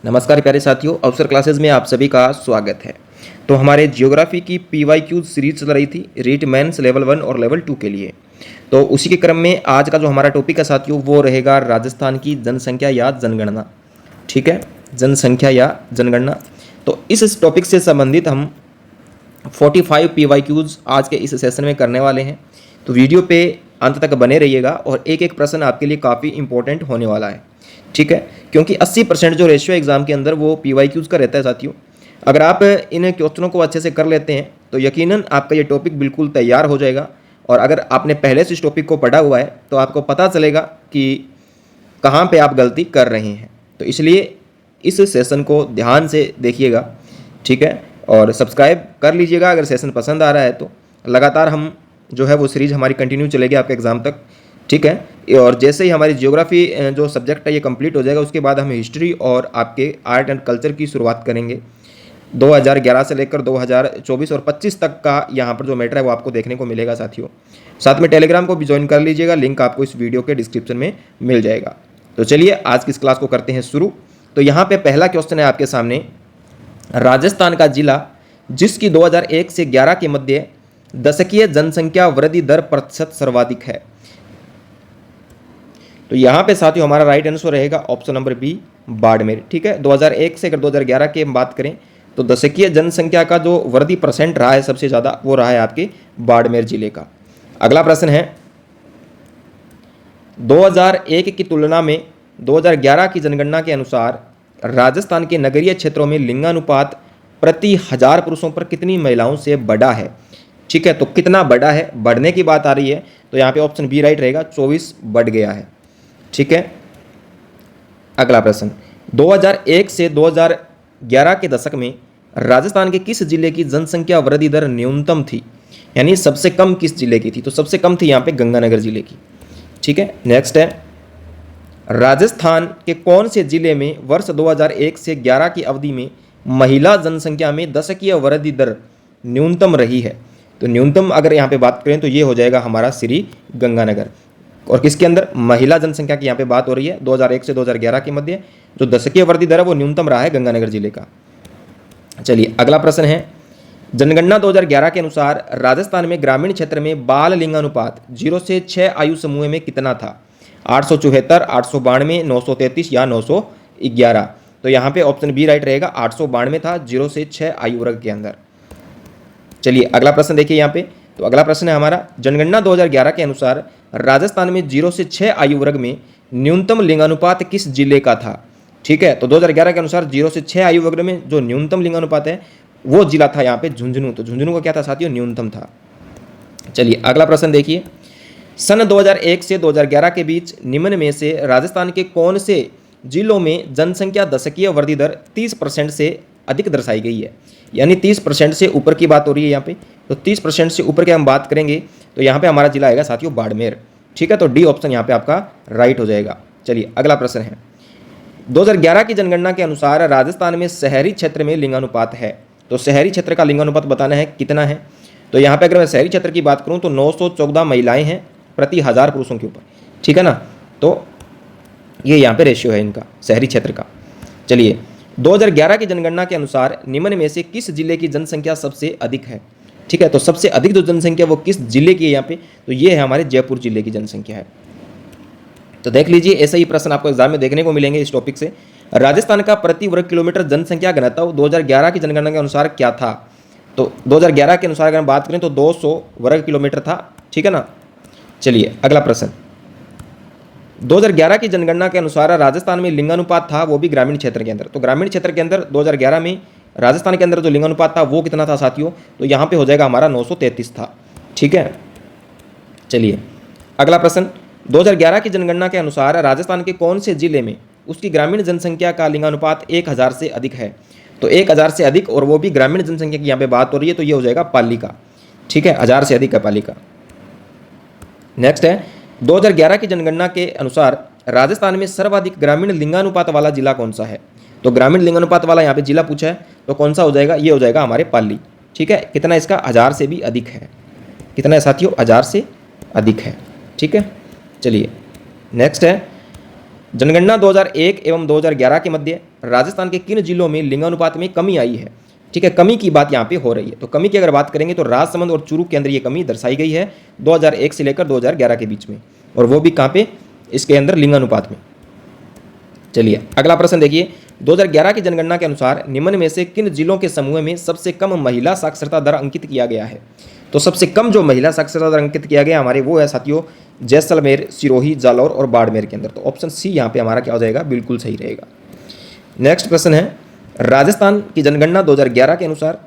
नमस्कार प्यारे साथियों, अवसर क्लासेस में आप सभी का स्वागत है। तो हमारे जियोग्राफी की PYQ सीरीज चल रही थी रीट मेंस लेवल 1 और लेवल 2 के लिए। तो उसी के क्रम में आज का जो हमारा टॉपिक है साथियों वो रहेगा राजस्थान की जनसंख्या या जनगणना। ठीक है, जनसंख्या या जनगणना। तो इस टॉपिक से संबंधित हम 45 PYQs आज के इस सेशन में करने वाले हैं। तो वीडियो पे अंत तक बने रहिएगा और एक एक प्रश्न आपके लिए काफ़ी इंपॉर्टेंट होने वाला है। ठीक है, क्योंकि 80% जो रेशियो एग्जाम के अंदर वो PYQs का रहता है साथियों। अगर आप इन क्वेश्चनों को अच्छे से कर लेते हैं तो यकीनन आपका ये टॉपिक बिल्कुल तैयार हो जाएगा। और अगर आपने पहले से इस टॉपिक को पढ़ा हुआ है तो आपको पता चलेगा कि कहाँ पे आप गलती कर रहे हैं। तो इसलिए इस सेशन को ध्यान से देखिएगा। ठीक है, और सब्सक्राइब कर लीजिएगा अगर सेशन पसंद आ रहा है तो। लगातार हम जो है वो सीरीज हमारी कंटिन्यू चलेगी आपके एग्ज़ाम तक। ठीक है, और जैसे ही हमारी जियोग्राफी जो सब्जेक्ट है ये कंप्लीट हो जाएगा उसके बाद हम हिस्ट्री और आपके आर्ट एंड कल्चर की शुरुआत करेंगे। 2011 से लेकर 2024 और 25 तक का यहाँ पर जो मैटर है वो आपको देखने को मिलेगा साथियों। साथ में टेलीग्राम को भी ज्वाइन कर लीजिएगा, लिंक आपको इस वीडियो के डिस्क्रिप्शन में मिल जाएगा। तो चलिए आज की इस क्लास को करते हैं शुरू। तो यहाँ पे पहला क्वेश्चन है आपके सामने, राजस्थान का जिला जिसकी 2001 से 11 के मध्य दशकीय जनसंख्या वृद्धि दर प्रतिशत सर्वाधिक है। तो यहाँ पे साथियों हमारा राइट आंसर रहेगा ऑप्शन नंबर बी, बाड़मेर। ठीक है, 2001 से अगर 2011 की हम बात करें तो दशकीय जनसंख्या का जो वृद्धि परसेंट रहा है सबसे ज़्यादा वो रहा है आपके बाड़मेर जिले का। अगला प्रश्न है, 2001 की तुलना में 2011 की जनगणना के अनुसार राजस्थान के नगरीय क्षेत्रों में लिंगानुपात प्रति 1000 पुरुषों पर कितनी महिलाओं से बढ़ा है। ठीक है, तो कितना बढ़ा है, बढ़ने की बात आ रही है तो यहाँ पे ऑप्शन बी राइट रहेगा, 24 बढ़ गया है। ठीक है, अगला प्रश्न, 2001 से 2011 के दशक में राजस्थान के किस जिले की जनसंख्या वृद्धि दर न्यूनतम थी, यानी सबसे कम किस जिले की थी। तो सबसे कम थी यहाँ पे गंगानगर जिले की। ठीक है, नेक्स्ट है, राजस्थान के कौन से जिले में वर्ष 2001 से 11 की अवधि में महिला जनसंख्या में दशकीय वृद्धि दर न्यूनतम रही है। तो न्यूनतम अगर यहाँ पे बात करें तो ये हो जाएगा हमारा श्री गंगानगर। और किसके अंदर, महिला जनसंख्या की यहाँ पे बात हो रही है 2001 से 2011 के मध्य जो दशकीय वृद्धि दर है वो न्यूनतम रहा है गंगानगर जिले का। चलिए अगला प्रश्न है, जनगणना 2011 के अनुसार राजस्थान में ग्रामीण क्षेत्र में बाल लिंगानुपात 0 से 6 आयु समूह में कितना था। 874, 892, 933 या 911। तो यहाँ पे ऑप्शन बी राइट रहेगा, 892 था 0 से 6 आयु वर्ग के अंदर। चलिए अगला प्रश्न देखिए यहाँ पे। तो अगला प्रश्न है हमारा, जनगणना 2011 के अनुसार राजस्थान में 0 से 6 आयु वर्ग में न्यूनतम लिंगानुपात किस जिले का था। ठीक है, तो 2011 के अनुसार 0 से 6 आयु वर्ग में जो न्यूनतम लिंगानुपात है वो जिला था यहाँ पे झुंझुनू। तो झुंझुनू का क्या था साथियों, न्यूनतम था। चलिए अगला प्रश्न देखिए, सन 2001 से 2011 के बीच निम्न में से राजस्थान के कौन से जिलों में जनसंख्या दशकीय वृद्धि दर 30% से अधिक दर्शाई गई है, यानी 30% से ऊपर की बात हो रही है यहाँ पे। तो 30% से ऊपर की हम बात करेंगे तो यहाँ पे हमारा जिला आएगा साथियों बाड़मेर। ठीक है, तो डी ऑप्शन यहाँ पे आपका राइट हो जाएगा। चलिए अगला प्रश्न है, 2011 की जनगणना के अनुसार राजस्थान में शहरी क्षेत्र में लिंगानुपात है। तो शहरी क्षेत्र का लिंगानुपात बताना है कितना है। तो यहाँ पे अगर मैं शहरी क्षेत्र की बात करूँ तो 914 महिलाएं हैं प्रति 1000 पुरुषों के ऊपर। ठीक है ना, तो ये यहाँ पे रेशियो है इनका शहरी क्षेत्र का। चलिए 2011 की जनगणना के अनुसार निम्न में से किस जिले की जनसंख्या सबसे अधिक है। ठीक है, तो सबसे अधिक जो जनसंख्या वो किस जिले की है यहाँ पे, तो ये है हमारे जयपुर जिले की जनसंख्या है। तो देख लीजिए ऐसे ही प्रश्न आपको एग्जाम में देखने को मिलेंगे इस टॉपिक से। राजस्थान का प्रति वर्ग किलोमीटर जनसंख्या घनत्व 2011 की जनगणना के अनुसार क्या था। तो 2011 के अनुसार अगर हम बात करें तो 200 वर्ग किलोमीटर था। ठीक है ना, चलिए अगला प्रश्न, 2011 की जनगणना के अनुसार राजस्थान में लिंगानुपात था वो भी ग्रामीण क्षेत्र के अंदर। तो ग्रामीण क्षेत्र के अंदर 2011 में राजस्थान के अंदर जो लिंगानुपात था वो कितना था साथियों, तो यहाँ पे हो जाएगा हमारा 933 था। ठीक है, चलिए अगला प्रश्न, 2011 की जनगणना के अनुसार राजस्थान के कौन से जिले में उसकी ग्रामीण जनसंख्या का लिंगानुपात 1000 से अधिक है। तो 1000 से अधिक और वो भी ग्रामीण जनसंख्या की यहाँ पे बात हो रही है तो ये हो जाएगा पाली का। ठीक है, 1000 से अधिक है पाली का। नेक्स्ट है, 2011 की जनगणना के अनुसार राजस्थान में सर्वाधिक ग्रामीण लिंगानुपात वाला जिला कौन सा है। तो ग्रामीण लिंगानुपात वाला यहाँ पे जिला पूछा है तो कौन सा हो जाएगा, ये हो जाएगा हमारे पाली। ठीक है, कितना इसका, 1000 से भी अधिक है। कितना है साथियों, 1000 से अधिक है। ठीक है, चलिए नेक्स्ट है, जनगणना 2001 एवं 2011 के मध्य राजस्थान के किन जिलों में लिंगानुपात में कमी आई है। ठीक है, कमी की बात यहाँ पे हो रही है। तो कमी की अगर बात करेंगे तो राजसमंद और चूरू के अंदर ये कमी दर्शाई गई है 2001 से लेकर 2011 के बीच में, और वो भी कहाँ पे, इसके अंदर लिंगानुपात में। चलिए अगला प्रश्न देखिए, 2011 की जनगणना के अनुसार निम्न में से किन जिलों के समूह में सबसे कम महिला साक्षरता दर अंकित किया गया है। तो सबसे कम जो महिला साक्षरता दर अंकित किया गया हमारे वो है साथियों जैसलमेर, सिरोही, जालौर और बाड़मेर के अंदर। तो ऑप्शन सी यहाँ पे हमारा क्या हो जाएगा, बिल्कुल सही रहेगा। नेक्स्ट प्रश्न है, राजस्थान की जनगणना 2011 के अनुसार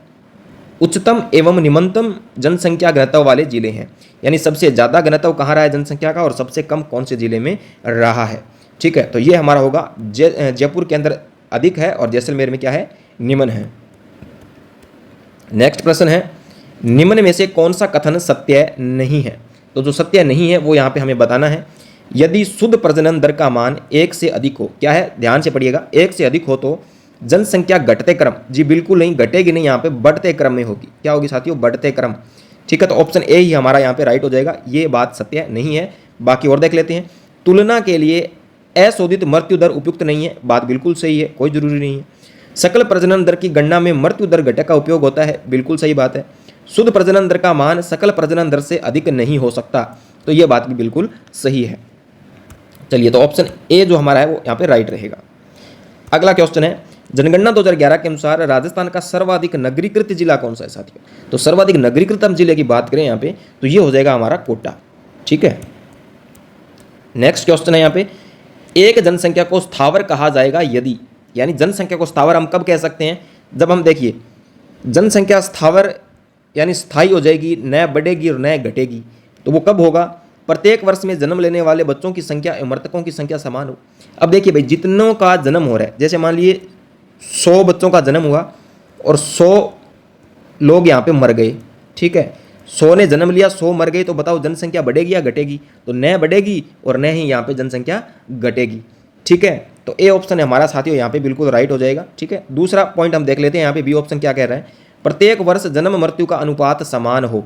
उच्चतम एवं निम्नतम जनसंख्या घनत्व वाले जिले हैं, यानी सबसे ज़्यादा घनत्व कहाँ रहा है जनसंख्या का और सबसे कम कौन से जिले में रहा है। ठीक है, तो ये हमारा होगा जयपुर के अंदर अधिक है और जैसलमेर में क्या है, निम्न है। नेक्स्ट प्रश्न है, निम्न में से कौन सा कथन सत्य नहीं है। तो जो सत्य नहीं है वो यहाँ पे हमें बताना है। यदि शुद्ध प्रजनन दर का मान 1 से अधिक हो, क्या है, ध्यान से पढ़िएगा, 1 से अधिक हो तो जनसंख्या घटते क्रम, जी बिल्कुल नहीं, घटेगी नहीं, यहाँ पे बढ़ते क्रम में होगी। क्या होगी साथियों, बढ़ते क्रम। ठीक है, तो ऑप्शन ए ही हमारा यहाँ पे राइट हो जाएगा। ये बात सत्य नहीं है। बाकी और देख लेते हैं। तुलना के लिए अशोधित मृत्यु दर उपयुक्त नहीं है, बात बिल्कुल सही है, कोई जरूरी नहीं है। सकल प्रजनन दर की गणना में मृत्यु दर घटक का उपयोग होता है, बिल्कुल सही बात है। शुद्ध प्रजनन दर का मान सकल प्रजनन दर से अधिक नहीं हो सकता, तो यह बात भी बिल्कुल सही है। चलिए, तो ऑप्शन ए जो हमारा है वो यहाँ पे राइट रहेगा। अगला क्वेश्चन है, जनगणना 2011 के अनुसार राजस्थान का सर्वाधिक नगरीकृत जिला कौन सा है साथियों। तो सर्वाधिक नगरीकृत हम जिले की बात करें यहाँ पे तो ये हो जाएगा हमारा कोटा। ठीक है, नेक्स्ट क्वेश्चन है यहाँ पे, एक जनसंख्या को स्थावर कहा जाएगा यदि, यानी जनसंख्या को स्थावर हम कब कह सकते हैं, जब हम देखिए जनसंख्या स्थावर यानी स्थायी हो जाएगी, न बढ़ेगी और न घटेगी। तो वो कब होगा, प्रत्येक वर्ष में जन्म लेने वाले बच्चों की संख्या एवं मृतकों की संख्या समान हो। अब देखिए भाई, जितनों का जन्म हो रहा है, जैसे मान लिए 100 बच्चों का जन्म हुआ और 100 लोग यहाँ पे मर गए। ठीक है, 100 ने जन्म लिया, 100 मर गए, तो बताओ जनसंख्या बढ़ेगी या घटेगी। तो न बढ़ेगी और न ही यहाँ पे जनसंख्या घटेगी। ठीक है, तो ए ऑप्शन है हमारा साथियों यहाँ पे बिल्कुल राइट हो जाएगा। ठीक है, दूसरा पॉइंट हम देख लेते हैं यहाँ पे, बी ऑप्शन क्या कह रहा है, प्रत्येक वर्ष जन्म मृत्यु का अनुपात समान हो।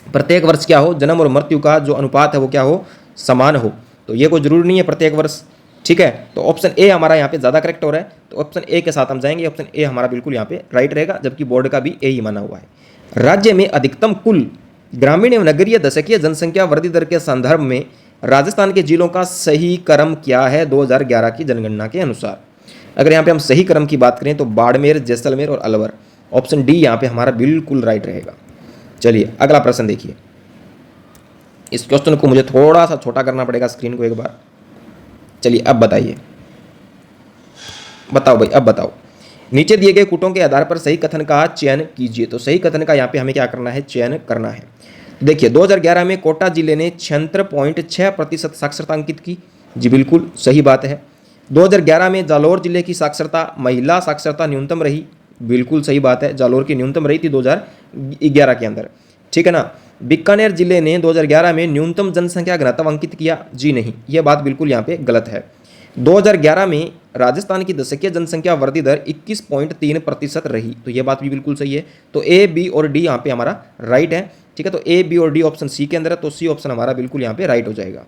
प्रत्येक वर्ष क्या हो, जन्म और मृत्यु का जो अनुपात है वो क्या हो, समान हो। तो ये कोई जरूरी नहीं है प्रत्येक वर्ष। ठीक है, तो ऑप्शन ए हमारा यहाँ पे ज़्यादा करेक्ट हो रहा है, तो ऑप्शन ए के साथ हम जाएंगे। ऑप्शन ए हमारा बिल्कुल यहाँ पे राइट रहेगा, जबकि बोर्ड का भी ए ही माना हुआ है। राज्य में अधिकतम कुल ग्रामीण एवं नगरीय दशकीय जनसंख्या वृद्धि दर के संदर्भ में राजस्थान के जिलों का सही क्रम क्या है 2011 की जनगणना के अनुसार। अगर यहाँ पे हम सही क्रम की बात करें तो बाड़मेर, जैसलमेर और अलवर, ऑप्शन डी यहाँ पे हमारा बिल्कुल राइट रहेगा। चलिए अगला प्रश्न देखिए, इस क्वेश्चन को मुझे थोड़ा सा छोटा करना पड़ेगा स्क्रीन को एक बार। चलिए अब बताइए, बताओ भाई, अब बताओ, नीचे दिए गए कूटों के आधार पर सही कथन का चयन कीजिए। तो सही कथन का यहाँ पे हमें क्या करना है, चयन करना है। देखिए 2011 में कोटा जिले ने 76.6% साक्षरता अंकित की, जी बिल्कुल सही बात है। 2011 में जालौर जिले की साक्षरता, महिला साक्षरता न्यूनतम रही, बिल्कुल सही बात है, जालौर की न्यूनतम रही थी 2011 के अंदर। ठीक है ना। बीकानेर जिले ने 2011 में न्यूनतम जनसंख्या घनत्व अंकित किया, जी नहीं, यह बात बिल्कुल यहाँ पे गलत है। 2011 में राजस्थान की दशकीय जनसंख्या वृद्धि दर 21.3% रही, तो यह बात भी बिल्कुल सही है। तो ए, बी और डी यहाँ पे हमारा राइट है। ठीक है, तो ए, बी और डी ऑप्शन सी के अंदर है, तो सी ऑप्शन हमारा बिल्कुल यहाँ पे राइट हो जाएगा।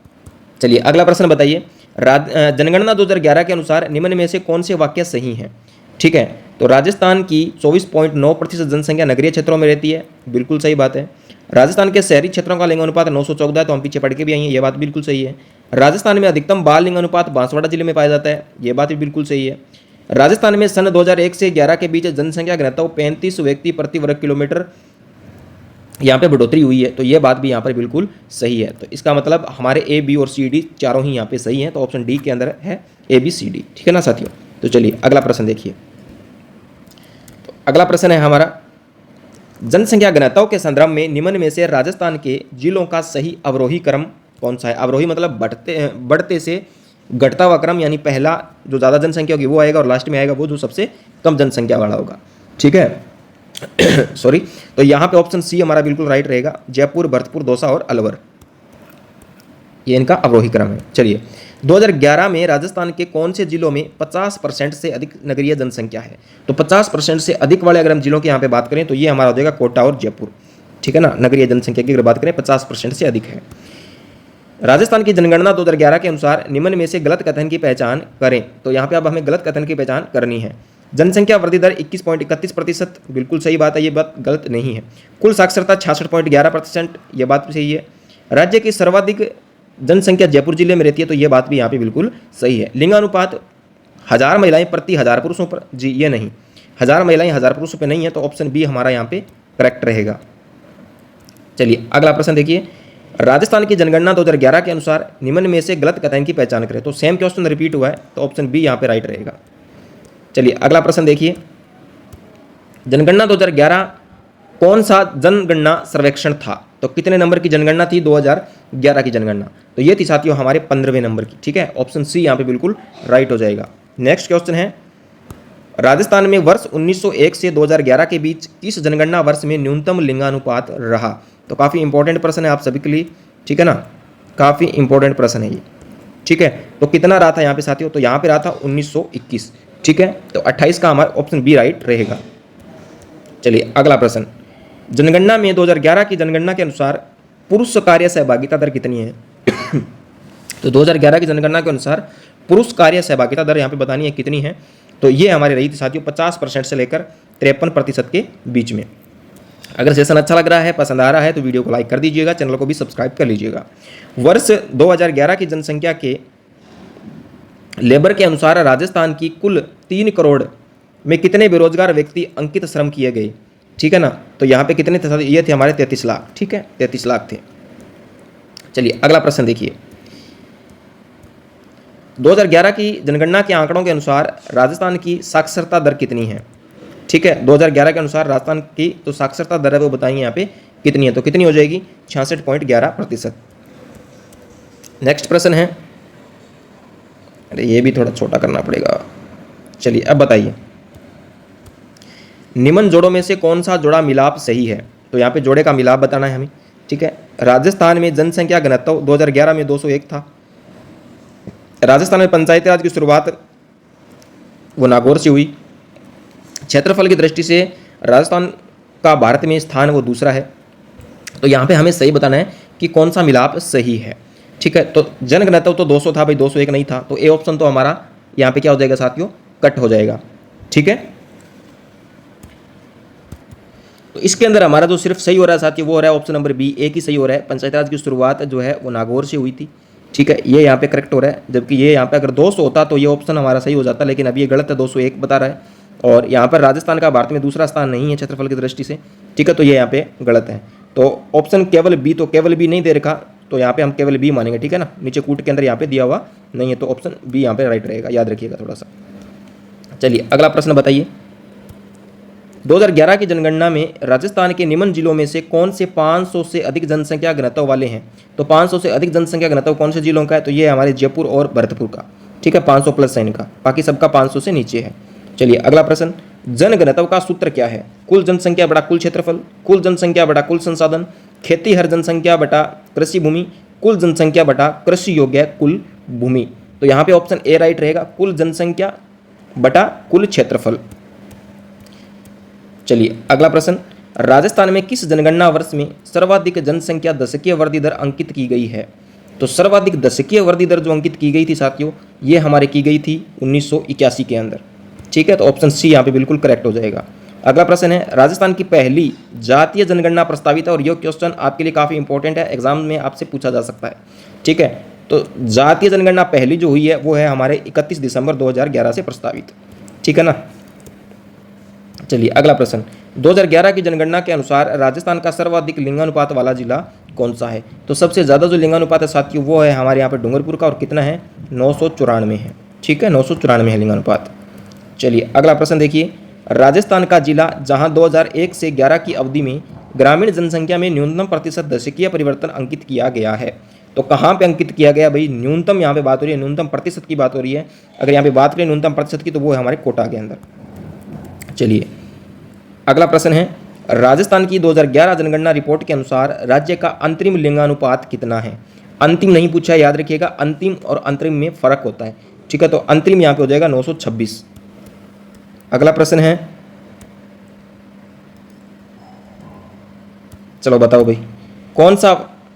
चलिए अगला प्रश्न बताइए, जनगणना 2011 के अनुसार निम्न में से कौन से वाक्य सही हैं। ठीक है, तो राजस्थान की 24.9% जनसंख्या नगरीय क्षेत्रों में रहती है, बिल्कुल सही बात है। राजस्थान के शहरी क्षेत्रों का लिंगानुपात 914 है, तो हम पीछे पढ़ के भी आई हैं, ये बात बिल्कुल सही है। राजस्थान में अधिकतम बाल लिंगानुपात बांसवाड़ा जिले में पाया जाता है, ये बात भी बिल्कुल सही है। राजस्थान में सन 2001 से 11 के बीच जनसंख्या घनत्व 35 व्यक्ति प्रति वर्ग किलोमीटर यहाँ पे बढ़ोतरी हुई है, तो ये बात भी यहाँ पर बिल्कुल सही है। तो इसका मतलब हमारे ए, बी और सी, डी चारों ही यहाँ पे सही हैं, तो ऑप्शन डी के अंदर है ए, बी, सी, डी। ठीक है ना साथियों। तो चलिए अगला प्रश्न देखिए, तो अगला प्रश्न है हमारा, जनसंख्या घनत्व के संदर्भ में निम्न में से राजस्थान के जिलों का सही अवरोही क्रम कौन सा है। अवरोही मतलब बढ़ते से घटता हुआ क्रम, यानी पहला जो ज़्यादा जनसंख्या होगी वो आएगा और लास्ट में आएगा वो जो सबसे कम जनसंख्या वाला होगा। ठीक है सॉरी, तो यहाँ पे ऑप्शन सी हमारा बिल्कुल राइट रहेगा, जयपुर, भरतपुर, दौसा और अलवर, ये इनका अवरोही क्रम है। चलिए 2011 में राजस्थान के कौन से जिलों में 50% से अधिक नगरीय जनसंख्या है। तो 50% से अधिक वाले अगर हम जिलों की यहाँ पे बात करें तो ये हमारा हो जाएगा कोटा और जयपुर। ठीक है ना, नगरीय जनसंख्या की अगर बात करें 50% से अधिक है। राजस्थान की जनगणना 2011 के अनुसार निम्न में से गलत कथन की पहचान करें। तो यहाँ पे अब हमें गलत कथन की पहचान करनी है। जनसंख्या वृद्धि दर 21.31%, बिल्कुल सही बात है, ये बात गलत नहीं है। कुल साक्षरता 66.11%, ये बात भी सही है। राज्य की सर्वाधिक जनसंख्या जयपुर जिले में रहती है, तो ये बात भी यहाँ पे बिल्कुल सही है। लिंगानुपात 1000 महिलाएं प्रति 1000 पुरुषों पर, जी ये नहीं, 1000 महिलाएं 1000 पुरुषों पर नहीं है, तो ऑप्शन बी हमारा यहाँ पे करेक्ट रहेगा। चलिए अगला प्रश्न देखिए, राजस्थान की जनगणना 2011 के अनुसार निम्न में से गलत कथन की पहचान करें। तो सेम क्वेश्चन रिपीट हुआ है, तो ऑप्शन बी यहाँ पे राइट रहेगा। चलिए अगला प्रश्न देखिए, जनगणना 2011 कौन सा जनगणना सर्वेक्षण था? तो कितने नंबर की जनगणना थी 2011 की जनगणना? तो ये थी साथियों हमारे 15वें नंबर की। ठीक है, ऑप्शन सी यहाँ पे बिल्कुल राइट हो जाएगा। नेक्स्ट क्वेश्चन है, राजस्थान में वर्ष 1901 से 2011 के बीच किस जनगणना वर्ष में न्यूनतम लिंगानुपात रहा? तो काफ़ी इंपॉर्टेंट प्रश्न है आप सभी के लिए, ठीक है ना, काफ़ी इंपॉर्टेंट प्रश्न है ये। ठीक है, तो कितना रहा था यहाँ पे साथियों? तो यहाँ पे रहा था 1921। ठीक है, तो 28 का हमारा ऑप्शन बी राइट रहेगा। चलिए अगला प्रश्न, जनगणना में 2011 की जनगणना के अनुसार पुरुष कार्य सहभागिता दर कितनी है? तो 2011 की जनगणना के अनुसार पुरुष कार्य सहभागिता दर यहाँ पे बतानी है कितनी है। तो ये हमारी रही थी साथियों 50% से लेकर 53% के बीच में। अगर सेशन अच्छा लग रहा है, पसंद आ रहा है, तो वीडियो को लाइक कर दीजिएगा, चैनल को भी सब्सक्राइब कर लीजिएगा। वर्ष 2011 की जनसंख्या के लेबर के अनुसार राजस्थान की कुल 3 करोड़ में कितने बेरोजगार व्यक्ति अंकित श्रम किए गए? ठीक है ना, तो यहाँ पे कितने थे? ये थे हमारे 33 लाख। ठीक है, 33 लाख थे। चलिए अगला प्रश्न देखिए, 2011 की जनगणना के आंकड़ों के अनुसार राजस्थान की साक्षरता दर कितनी है? ठीक है, 2011 के अनुसार राजस्थान की तो साक्षरता दर है वो बताएंगे यहाँ पे कितनी है। तो कितनी हो जाएगी? 66.11%। नेक्स्ट प्रश्न है, अरे ये भी थोड़ा छोटा करना पड़ेगा। चलिए अब बताइए, निम्न जोड़ों में से कौन सा जोड़ा मिलाप सही है? तो यहाँ पे जोड़े का मिलाप बताना है हमें। ठीक है, राजस्थान में जनसंख्या घनत्व 2011 में 201 था। राजस्थान में पंचायती राज की शुरुआत वो नागौर से हुई। क्षेत्रफल की दृष्टि से राजस्थान का भारत में स्थान वो दूसरा है। तो यहाँ पे हमें सही बताना है कि कौन सा मिलाप सही है। ठीक है, तो जनघनत्व तो 200 था भाई, 201 नहीं था, तो ए ऑप्शन तो हमारा यहाँ पे क्या हो जाएगा साथियों? कट हो जाएगा। ठीक है, तो इसके अंदर हमारा जो सिर्फ सही हो रहा है साथियों वो हो रहा है ऑप्शन नंबर बी, एक ही सही हो रहा है। पंचायती राज की शुरुआत जो है वो नागौर से हुई थी। ठीक है, ये यहाँ पे करेक्ट हो रहा है, जबकि ये यहाँ पे अगर 200 होता तो ये ऑप्शन हमारा सही हो जाता, लेकिन अभी ये गलत है, 201 बता रहा है। और यहाँ पर राजस्थान का भारत में दूसरा स्थान नहीं है क्षेत्रफल की दृष्टि से। ठीक है, तो ये यहाँ पे गलत है। तो ऑप्शन केवल बी, तो केवल बी नहीं दे रखा, तो यहाँ पे हम केवल बी मानेंगे। ठीक है ना, नीचे कूट के अंदर यहाँ पे दिया हुआ नहीं है, तो ऑप्शन बी यहाँ पे राइट रहेगा, याद रखिएगा थोड़ा सा। चलिए अगला प्रश्न बताइए, 2011 की जनगणना में राजस्थान के निम्न जिलों में से कौन से 500 से अधिक जनसंख्या घनत्व वाले हैं? तो 500 से अधिक जनसंख्या घनत्व कौन से जिलों का है? तो ये हमारे जयपुर और भरतपुर का। ठीक है, 500 प्लस है इनका, बाकी सबका 500 से नीचे है। चलिए अगला प्रश्न, जनघनत्व का सूत्र क्या है? कुल जनसंख्या बटा कुल क्षेत्रफल, कुल जनसंख्या बटा कुल संसाधन, खेती हर जनसंख्या बटा कृषि भूमि, कुल जनसंख्या बटा कृषि योग्य कुल भूमि। तो यहाँ पे ऑप्शन ए राइट रहेगा, कुल जनसंख्या बटा कुल क्षेत्रफल। चलिए अगला प्रश्न, राजस्थान में किस जनगणना वर्ष में सर्वाधिक जनसंख्या दशकीय वृद्धि दर अंकित की गई है? तो सर्वाधिक दशकीय वृद्धि दर जो अंकित की गई थी साथियों, ये हमारे की गई थी 1981 के अंदर। ठीक है, तो ऑप्शन सी यहाँ पे बिल्कुल करेक्ट हो जाएगा। अगला प्रश्न है, राजस्थान की पहली जातीय जनगणना प्रस्तावित है, और यह क्वेश्चन आपके लिए काफ़ी इंपॉर्टेंट है, एग्जाम में आपसे पूछा जा सकता है। ठीक है, तो जातीय जनगणना पहली जो हुई है वो है हमारे 31 दिसंबर 2011 से प्रस्तावित। ठीक है ना। चलिए अगला प्रश्न, 2011 की जनगणना के अनुसार राजस्थान का सर्वाधिक लिंगानुपात वाला जिला कौन सा है? तो सबसे ज़्यादा जो लिंगानुपात है साथियों वो है हमारे यहाँ पे डूंगरपुर का, और कितना है? 994 है। ठीक है, 994 है लिंगानुपात। चलिए अगला प्रश्न देखिए, राजस्थान का जिला जहां 2001 से 11 की अवधि में ग्रामीण जनसंख्या में न्यूनतम प्रतिशत दशकीय परिवर्तन अंकित किया गया है, तो कहाँ पे अंकित किया गया भाई? न्यूनतम यहाँ पे बात हो रही है, न्यूनतम प्रतिशत की बात हो रही है। अगर यहाँ पे बात करें न्यूनतम प्रतिशत की, तो वो है हमारे कोटा के अंदर। चलिए अगला प्रश्न है, राजस्थान की 2011 जनगणना रिपोर्ट के अनुसार राज्य का अंतरिम लिंगानुपात कितना है? अंतिम नहीं पूछा है, याद रखिएगा, अंतिम और अंतरिम में फर्क होता है। ठीक है, तो अंतरिम यहाँ पे हो जाएगा 926। अगला प्रश्न है, चलो बताओ भाई, कौन सा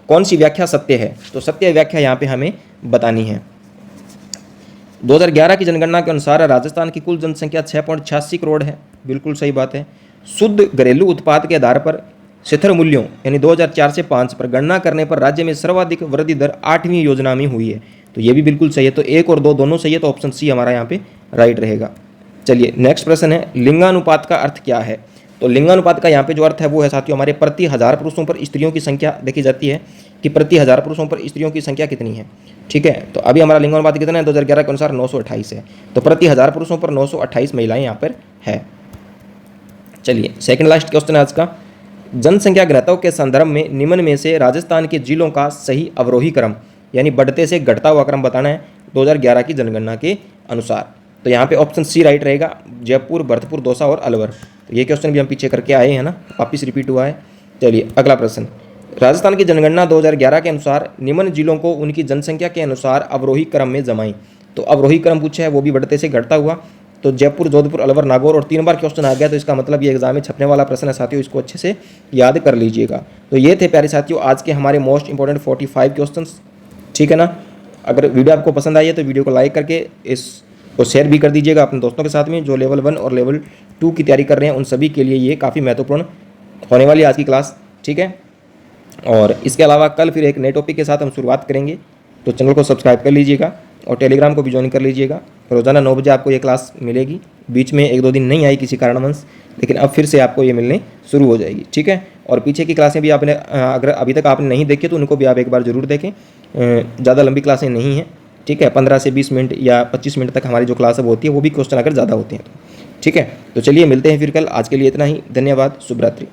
कौन सी व्याख्या सत्य है? तो सत्य व्याख्या यहाँ पे हमें बतानी है। 2011 की जनगणना के अनुसार राजस्थान की कुल जनसंख्या 6.86 करोड़ है। बिल्कुल सही बात है। शुद्ध घरेलू उत्पाद के आधार पर स्थिर मूल्यों यानी 2004 से 5 पर गणना करने पर राज्य में सर्वाधिक वृद्धि दर 8वीं योजना में हुई है। तो ये भी बिल्कुल सही है। तो 1 और 2 दोनों सही है, तो ऑप्शन सी हमारा यहाँ पे राइट रहेगा। चलिए नेक्स्ट प्रश्न है, लिंगानुपात का अर्थ क्या है? तो लिंगानुपात का यहाँ पे जो अर्थ है वो है साथियों हमारे प्रति 1000 पुरुषों पर स्त्रियों की संख्या देखी जाती है कि प्रति 1000 पुरुषों पर स्त्रियों की संख्या कितनी है। ठीक है, तो अभी हमारा लिंगानुपात कितना है? 2011 के अनुसार 928 है। तो प्रति 1000 पुरुषों पर 928 महिलाएं यहाँ पर है। चलिए सेकंड लास्ट क्वेश्चन है आज का, जनसंख्या घनत्व के संदर्भ में निम्न में से राजस्थान के जिलों का सही अवरोही क्रम यानी बढ़ते से घटता हुआ क्रम बताना है 2011 की जनगणना के अनुसार। तो यहाँ पे ऑप्शन सी राइट रहेगा, जयपुर, भरतपुर, दौसा और अलवर। तो ये क्वेश्चन भी हम पीछे करके आए हैं ना, वापिस रिपीट हुआ है। चलिए अगला प्रश्न, राजस्थान की जनगणना 2011 के अनुसार निम्न जिलों को उनकी जनसंख्या के अनुसार अवरोही क्रम में जमाएं। तो अवरोही क्रम पूछा है, वो भी बढ़ते से घटता हुआ। तो जयपुर, जोधपुर, अलवर, नागौर और 3 बार क्वेश्चन आ गया, तो इसका मतलब ये एग्जाम में छपने वाला प्रश्न है साथियों, इसको अच्छे से याद कर लीजिएगा। तो ये थे प्यारे साथियों आज के हमारे मोस्ट इंपॉर्टेंट 45 क्वेश्चंस। ठीक है ना, अगर वीडियो आपको पसंद आई है तो वीडियो को लाइक करके इसको शेयर भी कर दीजिएगा अपने दोस्तों के साथ में जो लेवल 1 और लेवल 2 की तैयारी कर रहे हैं। उन सभी के लिए ये काफ़ी महत्वपूर्ण होने वाली है आज की क्लास। ठीक है, और इसके अलावा कल फिर एक नए टॉपिक के साथ हम शुरुआत करेंगे। तो चैनल को सब्सक्राइब कर लीजिएगा और टेलीग्राम को भी ज्वाइन कर लीजिएगा। रोज़ाना 9 बजे आपको ये क्लास मिलेगी। बीच में 1-2 दिन नहीं आई किसी कारणवश, लेकिन अब फिर से आपको ये मिलने शुरू हो जाएगी। ठीक है, और पीछे की क्लासें भी आपने अगर अभी तक आपने नहीं देखी तो उनको भी आप एक बार ज़रूर देखें। ज़्यादा लंबी क्लासें नहीं हैं। ठीक है, 15 से 20 मिनट या 25 मिनट तक हमारी जो क्लास अब होती है वो भी क्वेश्चन अगर ज़्यादा होते हैं तो। ठीक है, तो चलिए मिलते हैं फिर कल। आज के लिए इतना ही, धन्यवाद, शुभ रात्रि।